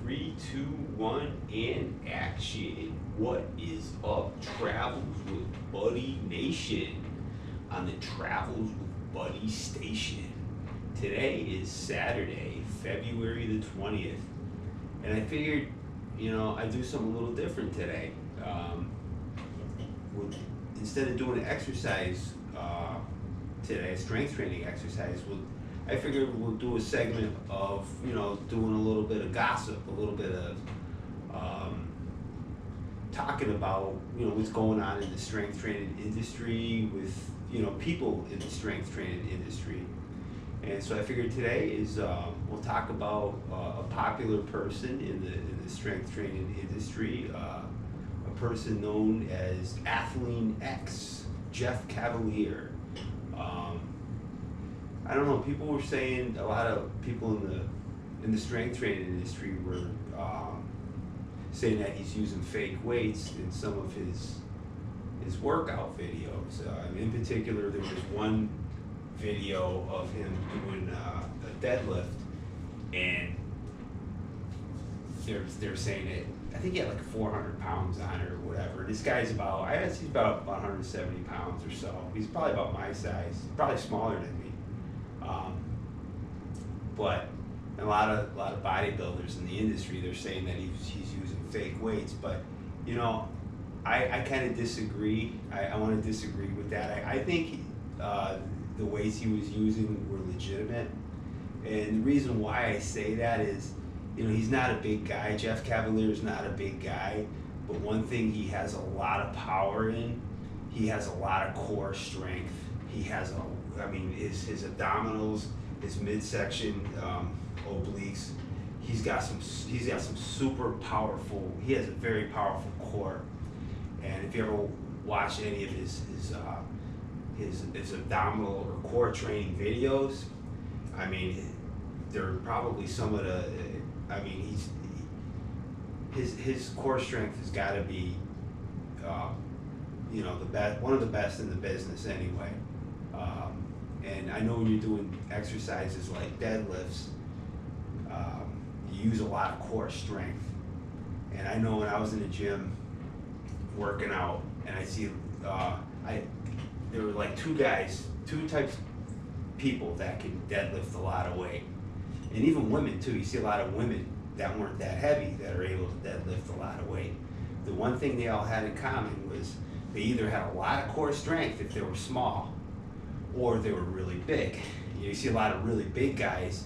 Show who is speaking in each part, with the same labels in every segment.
Speaker 1: Three, two, one, and action. What is up, Travels with Buddy Nation on the Travels with Buddy station. Today is Saturday, February the 20th, and I figured, I'd do something a little different today. Instead of doing an exercise today, a strength training exercise, I figured we'll do a segment of, doing a little bit of gossip, a little bit of talking about, what's going on in the strength training industry with, people in the strength training industry. And so I figured today is we'll talk about a popular person in the strength training industry, a person known as Athlean-X, Jeff Cavaliere. I don't know. People were saying, a lot of people in the strength training industry were saying that he's using fake weights in some of his workout videos. In particular, there was one video of him doing a deadlift, and they're saying that I think he had like 400 pounds on it or whatever. This guy's he's about 170 pounds or so. He's probably about my size, probably smaller than me. But a lot of bodybuilders in the industry, they're saying that he's using fake weights. But I kind of disagree. I want to disagree with that. I think the weights he was using were legitimate, and the reason why I say that is, he's not a big guy. Jeff Cavaliere is not a big guy, but one thing he has a lot of power in, he has a lot of core strength. He has his abdominals, his midsection, obliques. He's got some super powerful. He has a very powerful core, and if you ever watch any of his abdominal or core training videos, they're probably some of the. His core strength has got to be, the best, one of the best in the business anyway. And I know when you're doing exercises like deadlifts, you use a lot of core strength. And I know when I was in the gym working out, and I see, there were like two types of people that can deadlift a lot of weight. And even women too. You see a lot of women that weren't that heavy that are able to deadlift a lot of weight. The one thing they all had in common was they either had a lot of core strength if they were small, or they were really big. You see a lot of really big guys,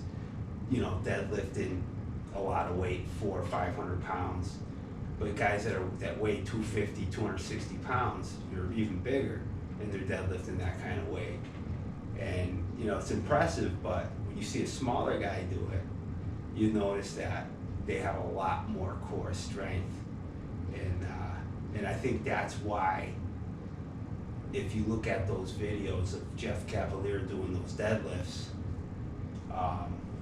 Speaker 1: deadlifting a lot of weight, 400 or 500 pounds. But guys that weigh 250, 260 pounds, you're even bigger, and they're deadlifting that kind of weight. And it's impressive, but when you see a smaller guy do it, you notice that they have a lot more core strength. And I think that's why, if you look at those videos of Jeff Cavaliere doing those deadlifts,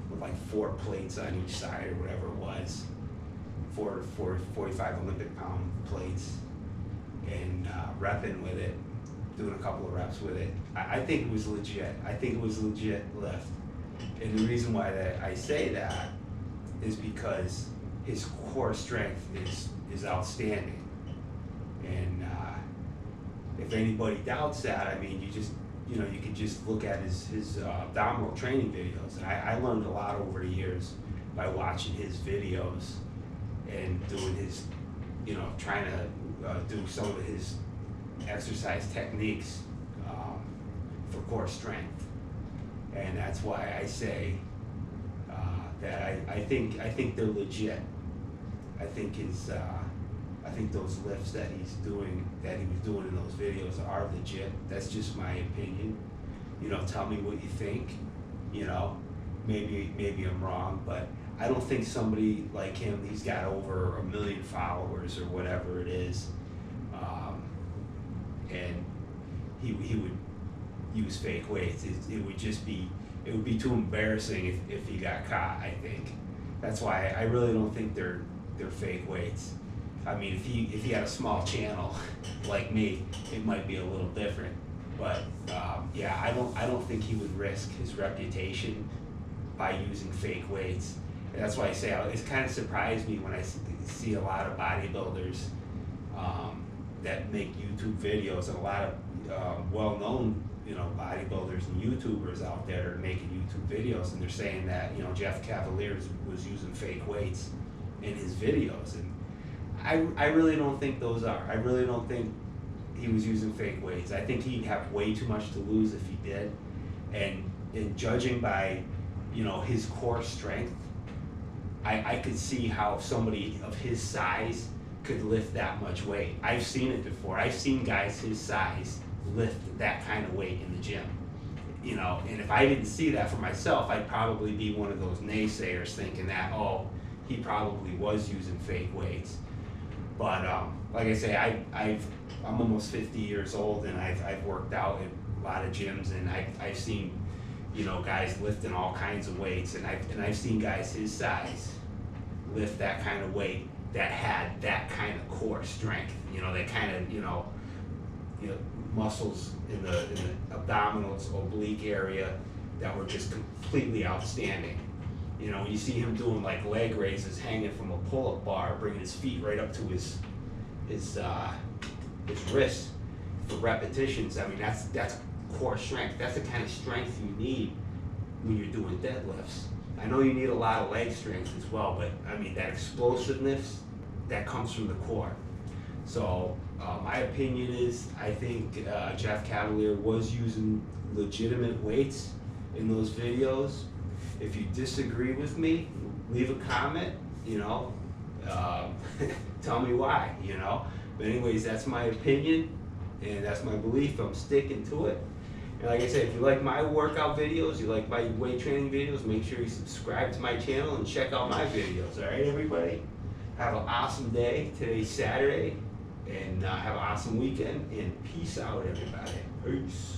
Speaker 1: with like 4 plates on each side or whatever it was, 45 Olympic pound plates, and repping with it, doing a couple of reps with it, I think it was legit. I think it was a legit lift. And the reason why that I say that is because his core strength is outstanding. And if anybody doubts that, you could just look at his abdominal training videos. And I learned a lot over the years by watching his videos and doing his, trying to do some of his exercise techniques for core strength. And that's why I say that I think they're legit. I think those lifts that he was doing in those videos are legit. That's just my opinion. Tell me what you think. Maybe I'm wrong, but I don't think somebody like him, he's got over 1 million followers or whatever it is, and he would use fake weights. It would be too embarrassing if he got caught. I think that's why I really don't think they're fake weights. If he had a small channel like me, it might be a little different. But I don't think he would risk his reputation by using fake weights. That's why I say it's kind of surprised me when I see a lot of bodybuilders that make YouTube videos, and a lot of well-known, you know, bodybuilders and YouTubers out there that are making YouTube videos, and they're saying that, you know, Jeff Cavaliere was using fake weights in his videos, and I really don't think those are. I really don't think he was using fake weights. I think he'd have way too much to lose if he did, and judging by, you know, his core strength, I could see how somebody of his size could lift that much weight. I've seen it before. I've seen guys his size lift that kind of weight in the gym, you know, and if I didn't see that for myself, I'd probably be one of those naysayers thinking that, oh, he probably was using fake weights. But like I say, I'm almost 50 years old, and I've worked out in a lot of gyms, and I've seen, you know, guys lifting all kinds of weights, and I've seen guys his size lift that kind of weight that had that kind of core strength, you know, that kind of, you know, muscles in the abdominals, oblique area that were just completely outstanding. You know, when you see him doing like leg raises hanging from a pull-up bar, bringing his feet right up to his wrist for repetitions. I mean, that's core strength. That's the kind of strength you need when you're doing deadlifts. I know you need a lot of leg strength as well, but I mean, that explosiveness, that comes from the core. So my opinion is, I think Jeff Cavaliere was using legitimate weights in those videos. If you disagree with me, leave a comment, you know, tell me why, you know. But anyways, that's my opinion, and that's my belief. I'm sticking to it. And like I said, if you like my workout videos, you like my weight training videos, make sure you subscribe to my channel and check out my videos. All right, everybody? Have an awesome day. Today's Saturday. And have an awesome weekend. And peace out, everybody. Peace.